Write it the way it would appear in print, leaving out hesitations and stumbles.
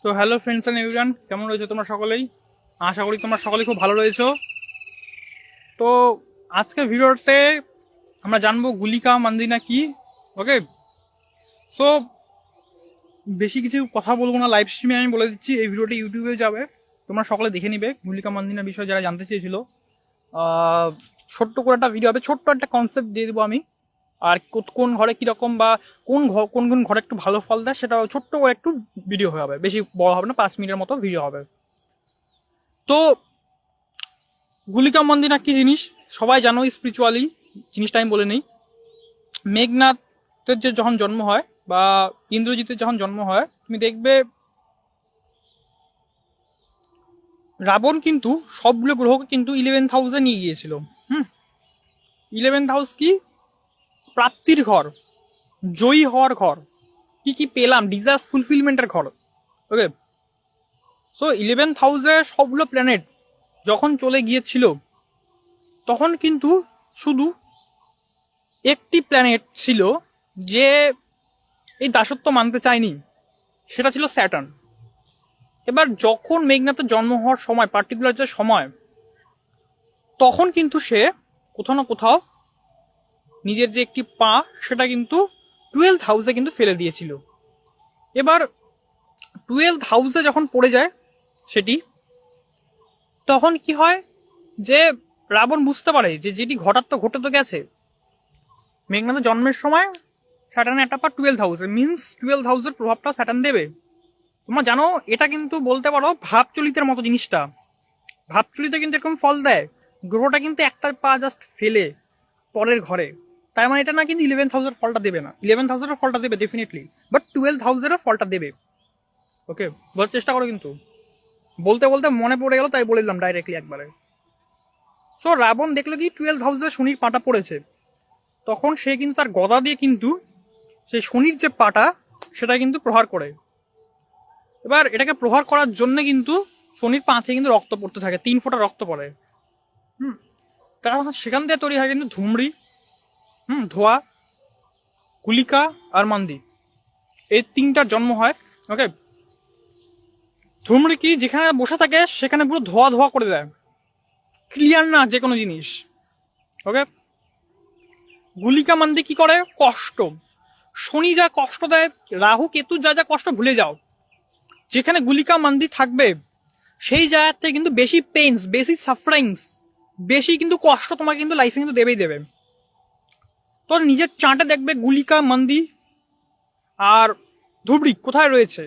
তো hello friends and everyone, কেমন রয়েছে তোমরা সকলেই? আশা করি তোমরা সকলেই খুব ভালো রয়েছো। তো আজকের ভিডিওতে আমরা জানবো গুলিকা মান্দিনা কি। ওকে, সো বেশি কিছু কথা বলবো না, লাইভ স্ট্রিমে আমি বলে দিচ্ছি, এই ভিডিওটি ইউটিউবে যাবে, তোমরা সকলে দেখে নিবে। গুলিকা মান্দিনা বিষয়ে যারা জানতে চেয়েছিল, আহ, ছোট্ট করে একটা ভিডিও হবে, ছোট্ট একটা কনসেপ্ট দিয়ে দেবো আমি। আর কোন ঘরে কিরকম বা কোন ঘর কোন কোন ঘরে একটু ভালো ফল দেয় সেটা ছোট্ট করে একটু ভিডিও হবে, বেশি বড় হবে না, 5 মিনিটের মতো ভিডিও হবে। তো গুলিকা মন্দিনা কি জিনিস সবাই জানো, স্পিরিচুয়ালি জিনিসটা আমি বলে নেই। মেঘনাথের যে যখন জন্ম হয় বা ইন্দ্রজিতের যখন জন্ম হয়, তুমি দেখবে রাবণ কিন্তু সবগুলো গ্রহকে কিন্তু 11th হাউসে নিয়ে গিয়েছিল। 11th হাউস কি? প্রাপ্তির ঘর, জয়ী হওয়ার ঘর, কি কি পেলাম, ডিজায়ার ফুলফিলমেন্টের ঘর। ওকে, সো 11th হাউসে সবগুলো প্ল্যানেট যখন চলে গিয়েছিল, তখন কিন্তু শুধু একটি প্ল্যানেট ছিল যে এই দাসত্ব মানতে চায়নি, সেটা ছিল স্যাটার্ন। এবার যখন মেঘনাথের জন্ম হওয়ার সময়, পার্টিকুলার যে সময়, তখন কিন্তু সে কোথাও না কোথাও নিজের যে একটি পা সেটা কিন্তু 12th হাউসে কিন্তু ফেলে দিয়েছিল। এবার 12th হাউসে যখন পড়ে যায় সেটি, তখন কি হয় যে রাবণ বুঝতে পারে যে যেটি ঘটার তো ঘটে তো গেছে। মেঘনাথের জন্মের সময় স্যাটার্নের একটা পা 12th হাউসে, মিনস 12th হাউসের প্রভাবটা স্যাটার্ন দেবে। তোমরা জানো এটা কিন্তু বলতে পারো ভাবচলিতের মতো জিনিসটা। ভাবচলিতে কিন্তু এরকম ফল দেয়, গ্রহটা কিন্তু একটা পা জাস্ট ফেলে পরের ঘরে, তার মানে এটা না কিন্তু 11th হাউসের ফলটা দেবে না। 11th হাউসের ফলটা দেবে ডেফিনেটলি, বাট 12th হাউসেরও ফলটা দেবে। ওকে, বলার চেষ্টা করো, কিন্তু বলতে বলতে মনে পড়ে গেল তাই বলে দিলাম ডাইরেক্টলি একবারে। সো রাবণ দেখলো কি 12th হাউসে শনির পাটা পড়েছে, তখন সে কিন্তু তার গদা দিয়ে কিন্তু সেই শনির যে পাটা সেটা কিন্তু প্রহার করে। এবার এটাকে প্রহার করার জন্য কিন্তু শনির পা থেকে কিন্তু রক্ত পড়তে থাকে, 3 ফোঁটা রক্ত পড়ে। হুম, তারপর সেখান থেকে তৈরি হয় কিন্তু ধুমড়ি, ধোয়া, কুলিকা আর মান্দি, এই তিনটার জন্ম হয়। ওকে, ধুমড়ি কি যেখানে বসে থাকে সেখানে পুরো ধোয়া ধোয়া করে দেয়, ক্লিয়ার না যে কোনো জিনিস। ওকে, গুলিকা মান্দি কি করে? কষ্ট, শনি যা কষ্ট দেয়, রাহু কেতু যা যা কষ্ট ভুলে যাও। যেখানে গুলিকা মান্দি থাকবে সেই জায়গার থেকে কিন্তু বেশি পেইনস, বেশি সাফারিংস, বেশি কিন্তু কষ্ট তোমাকে কিন্তু লাইফে কিন্তু দেবেই দেবে। তো নিজের চাঁটে দেখবে গুলিকা মান্দি আর ধুবড়ি কোথায় রয়েছে,